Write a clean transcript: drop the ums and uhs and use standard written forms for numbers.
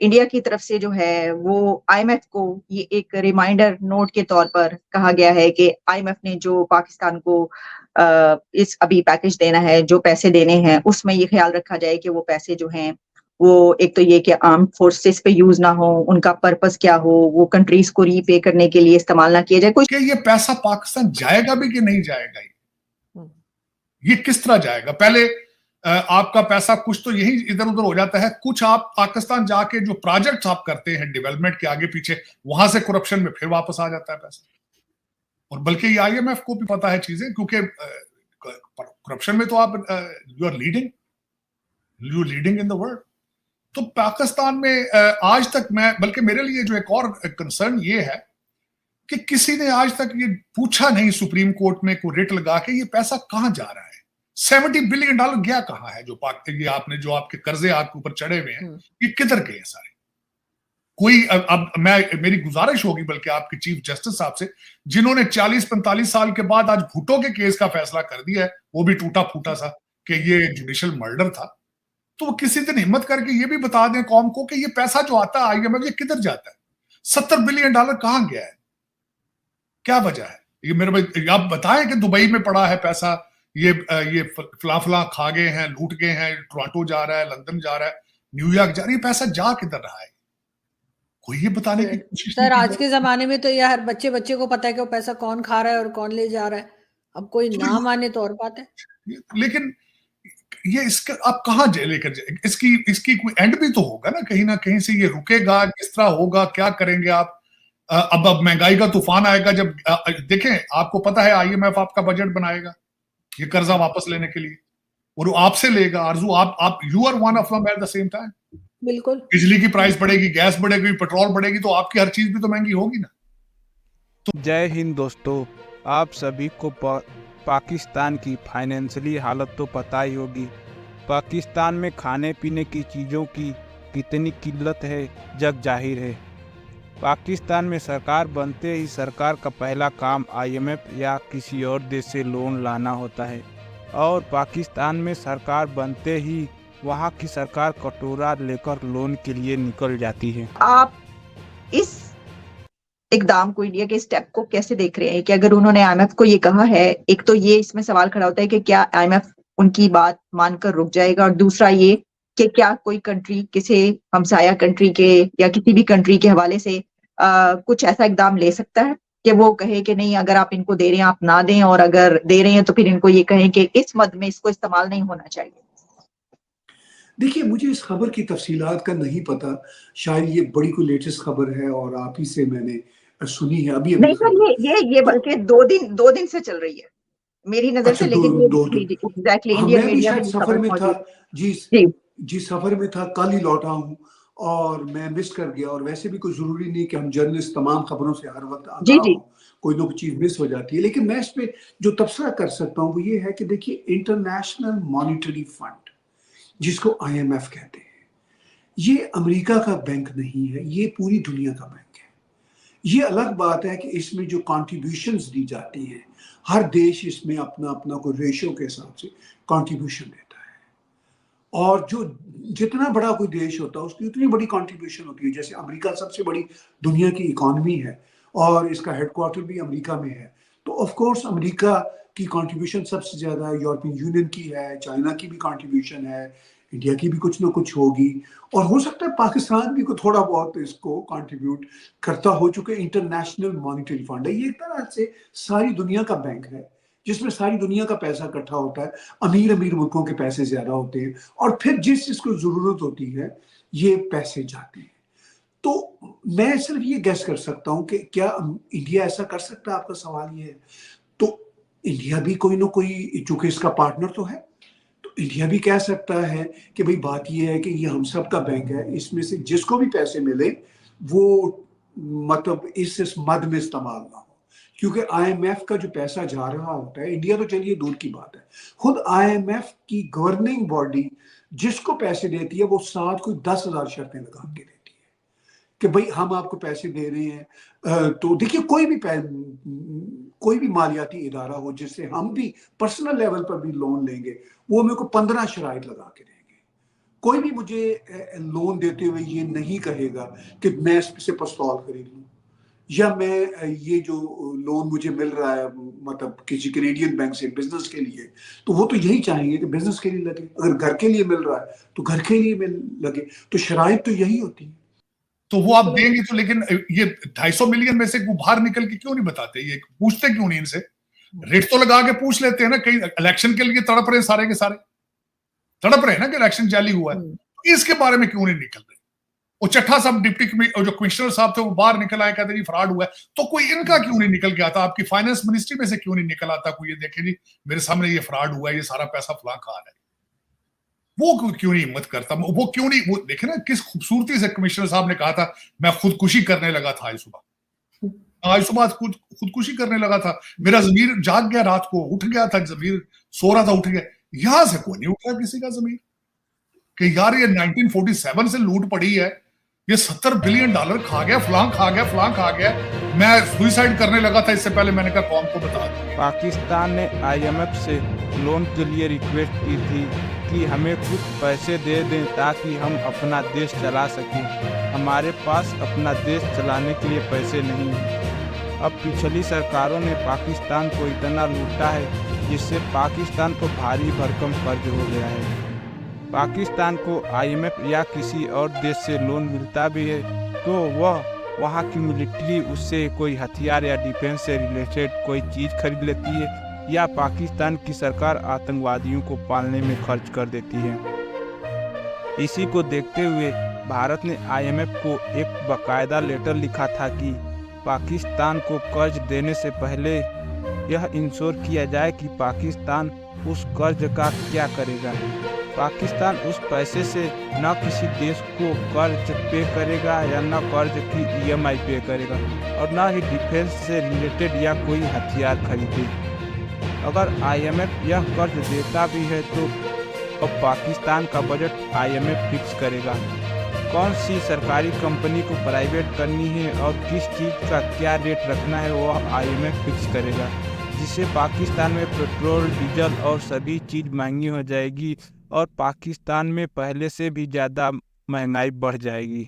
India की तरफ से जो है वो आईएमएफ को ये एक रिमाइंडर नोट के तौर पर कहा गया है कि आईएमएफ ने जो पाकिस्तान को इस अभी पैकेज देना है, जो पैसे देने हैं, उसमें ये ख्याल रखा जाए कि वो पैसे जो हैं वो एक तो ये कि आर्म फोर्सेस पे यूज ना हो, उनका पर्पस क्या हो, वो कंट्रीज को रीपे करने के लिए इस्तेमाल ना किया जाए। कुछ कि ये पैसा पाकिस्तान जाएगा भी कि नहीं जाएगा, ये किस तरह जाएगा? पहले आपका पैसा कुछ तो यही इधर उधर हो जाता है, कुछ आप पाकिस्तान जाके जो प्रोजेक्ट्स आप करते हैं डेवलपमेंट के आगे पीछे, वहां से करप्शन में फिर वापस आ जाता है पैसा। और बल्कि ये आईएमएफ को भी पता है चीजें, क्योंकि करप्शन में तो आप you are leading in the world. तो पाकिस्तान में आज तक बल्कि मेरे लिए जो एक और कंसर्न ये है कि किसी ने आज तक ये पूछा नहीं सुप्रीम कोर्ट में कोई रिट लगा के ये पैसा कहां जा रहा है, $70 बिलियन गया कहां है? जो ये आपने जो आपके कर्जे आपके ऊपर चढ़े हुए हैं, ये किधर गए सारे? कोई अब मेरी गुजारिश होगी बल्कि आपके चीफ जस्टिस साहब से, जिन्होंने 40-45 साल के बाद आज भुट्टो के केस का फैसला कर दिया है, वो भी टूटा फूटा सा कि ये जुडिशियल मर्डर था, तो वो किसी दिन हिम्मत करके ये भी बता दें कौम को कि ये पैसा जो आता है आईएमएफ, ये किधर जाता है? $70 बिलियन कहां गया है? क्या वजह है? ये मेरे भाई आप बताएं कि दुबई में पड़ा है पैसा, ये फला खा गए हैं, लूट गए हैं, टोरंटो जा रहा है, लंदन जा रहा है, न्यूयॉर्क जा रहा है, ये पैसा जा किधर रहा है? कोई ये बताने की कोशिश नहीं सर, आज के जमाने में तो ये हर बच्चे को पता है कि वो पैसा कौन खा रहा है और कौन ले जा रहा है। अब कोई ना माने तो और बात है, लेकिन ये इसका आप कहां लेकर जाए? इसकी कोई एंड भी तो होगा ना कहीं से ये रुकेगा, किस तरह होगा, क्या करेंगे आप? अब महंगाई का तूफान आएगा जब देखें, आपको पता है आईएमएफ आपका बजट बनाएगा ये कर्जा वापस लेने के लिए, और वो आपसे लेगा। आरजू आप you are one of them at the same time. बिल्कुल, बिजली की प्राइस बढ़ेगी, गैस बढ़ेगी, पेट्रोल बढ़ेगी, तो आपकी हर चीज भी तो महंगी होगी ना। तो जय हिंद दोस्तों, आप सभी को पाकिस्तान की फाइनेंशियली हालत तो पता ही होगी। पाकिस्तान में खाने पीने की चीज़ों की कितनी किल्लत है जग जाहिर है। पाकिस्तान में सरकार बनते ही सरकार का पहला काम आईएमएफ या किसी और देश से लोन लाना होता है, और पाकिस्तान में सरकार बनते ही वहाँ की सरकार कटोरा लेकर लोन के लिए निकल जाती है। आप इस इकदाम को, इंडिया के स्टेप को कैसे देख रहे हैं कि अगर उन्होंने आईएमएफ को ये कहा है, एक तो ये इसमें सवाल खड़ा होता है कि क्या आईएमएफ उनकी बात मानकर रुक जाएगा, और दूसरा ये कि क्या कोई कंट्री किसी हमसाया कंट्री के या किसी भी कंट्री के हवाले से कुछ ऐसा इकदाम ले सकता है कि वो कहे कि नहीं, अगर आप इनको दे रहे हैं आप ना दें, और अगर दे रहे हैं तो फिर इनको ये कहें कि इस मद में इसको इस्तेमाल नहीं होना चाहिए। देखिए, मुझे इस खबर की तफसीलात का नहीं पता, शायद ये बड़ी कोई लेटेस्ट खबर है और आप ही से मैंने सुनी है अभी नहीं सर, ये बल्कि दो दिन से चल रही है मेरी नजर से, लेकिन एग्जैक्टली इंडियन मीडिया में सफर में था जी सफर में था, कल ही लौटा हूँ और मैं मिस कर गया। और वैसे भी कोई जरूरी नहीं कि हम जर्नलिस्ट तमाम खबरों से हर वक्त आगाह हों, कोई ना कोई चीज मिस हो जाती है। लेकिन मैं इस पे जो तबसरा कर सकता हूँ वो ये है कि देखिए, इंटरनेशनल मॉनिटरी फंड जिसको आईएमएफ कहते हैं, ये अमेरिका का बैंक नहीं है, ये पूरी दुनिया का बैंक है। ये अलग बात है कि इसमें जो कॉन्ट्रीब्यूशंस दी जाती हैं, हर देश इसमें अपना अपना कोई रेशियो के हिसाब से कॉन्ट्रीब्यूशन देता है, और जो जितना बड़ा कोई देश होता है उसकी उतनी बड़ी कॉन्ट्रीब्यूशन होती है। जैसे अमेरिका सबसे बड़ी दुनिया की इकॉनमी है और इसका हेडक्वार्टर भी अमेरिका में है, तो ऑफ कोर्स अमेरिका की कंट्रीब्यूशन सबसे ज्यादा है, यूरोपियन यूनियन की है, चाइना की भी कंट्रीब्यूशन है, इंडिया की भी कुछ ना कुछ होगी, और हो सकता है पाकिस्तान भी को थोड़ा बहुत इसको कंट्रीब्यूट करता हो, चुके इंटरनेशनल मॉनिटरी फंड है। ये एक तरह से सारी दुनिया का बैंक है जिसमें सारी दुनिया का पैसा इकट्ठा होता है, अमीर अमीर मुल्कों के पैसे ज्यादा होते हैं, और फिर जिस जिसको जरूरत होती है ये पैसे जाते हैं। तो मैं सिर्फ ये गैस कर सकता हूं कि क्या इंडिया ऐसा कर सकता है, आपका सवाल ये है। तो इंडिया भी कोई ना कोई, चूंकि इसका पार्टनर तो है, तो इंडिया भी कह सकता है कि भाई बात ये है कि ये हम सब का बैंक है, इसमें से जिसको भी पैसे मिले वो मतलब इस मद में इस्तेमाल ना हो, क्योंकि आईएमएफ का जो पैसा जा रहा होता है, इंडिया तो चलिए दूर की बात है, खुद आईएमएफ की गवर्निंग बॉडी जिसको पैसे देती है वो साथ कोई 10,000 शर्तें लगा के देती है कि भाई हम आपको पैसे दे रहे हैं। तो देखिए, कोई भी मालियाती इदारा हो जिससे हम भी पर्सनल लेवल पर भी लोन लेंगे, वो मेरे को 15 शराइत लगा के देंगे। कोई भी मुझे लोन देते हुए ये नहीं कहेगा कि मैं इससे पिस्तौल खरीद लूं, या मैं ये जो लोन मुझे मिल रहा है मतलब किसी कैनेडियन बैंक से बिजनेस के लिए, तो वो तो यही चाहेंगे कि बिजनेस के लिए लगे। अगर घर के लिए मिल रहा है तो घर के लिए लगे। तो शराइत तो यही होती है। तो वो आप देंगे तो, लेकिन ये 250 मिलियन में से बाहर निकल के क्यों नहीं बताते? ये पूछते क्यों नहीं इनसे? रेट तो लगा के पूछ लेते हैं ना। कहीं इलेक्शन के लिए तड़प रहे सारे के सारे, तड़प रहे हैं ना कि इलेक्शन जाली हुआ है, तो इसके बारे में क्यों नहीं निकल रहे? वो चट्ठा साहब डिप्टी जो कमिश्नर साहब थे वो बाहर निकल आए, कहते जी फ्रॉड हुआ है, तो कोई इनका क्यों नहीं निकल के आता? आपकी फाइनेंस मिनिस्ट्री में से क्यों नहीं निकल आता कोई, ये देखे जी मेरे सामने ये फ्रॉड हुआ है, ये सारा पैसा फलां खा रहा है? वो क्यों नहीं हिम्मत करता? वो क्यों नहीं? वो देखे ना किस खूबसूरती से कमिश्नर साहब ने कहा था, मैं खुदकुशी करने लगा था आज सुबह खुदकुशी करने लगा था, मेरा जमीर जाग गया, रात को उठ गया था, जमीर सो रहा था, उठ गया। यहां से कोई नहीं उठ रहा किसी का जमीर कि यार ये 1947 से लूट पड़ी है, ये $70 बिलियन खा गया, फलां खा गया, फलां खा गया, मैं सुसाइड करने लगा था इससे पहले, मैंने कहा कौम को बता दूं। पाकिस्तान ने IMF से लोन के लिए रिक्वेस्ट की थी कि हमें कुछ पैसे दे दें ताकि हम अपना देश चला सकें। हमारे पास अपना देश चलाने के लिए पैसे नहीं हैं। अब पिछली सरकारों ने पाकिस्तान को इतना लूटा है जिससे पाकिस्तान को भारी भरकम कर्ज हो गया है। पाकिस्तान को IMF या किसी और देश से लोन मिलता भी है तो वह वहाँ की मिलिट्री उससे कोई हथियार या डिफेंस से रिलेटेड कोई चीज़ खरीद लेती है, या पाकिस्तान की सरकार आतंकवादियों को पालने में खर्च कर देती है। इसी को देखते हुए भारत ने IMF को एक बाकायदा लेटर लिखा था कि पाकिस्तान को कर्ज देने से पहले यह इंश्योर किया जाए कि पाकिस्तान उस कर्ज का क्या करेगा। पाकिस्तान उस पैसे से न किसी देश को कर्ज पे करेगा या न कर्ज की EMI पे करेगा, और न ही डिफेंस से रिलेटेड या कोई हथियार खरीदे। अगर IMF यह कर्ज देता भी है तो अब पाकिस्तान का बजट IMF फिक्स करेगा। कौन सी सरकारी कंपनी को प्राइवेट करनी है और किस चीज़ का क्या रेट रखना है वह IMF फिक्स करेगा, जिससे पाकिस्तान में पेट्रोल, डीजल और सभी चीज़ महंगी हो जाएगी और पाकिस्तान में पहले से भी ज़्यादा महंगाई बढ़ जाएगी।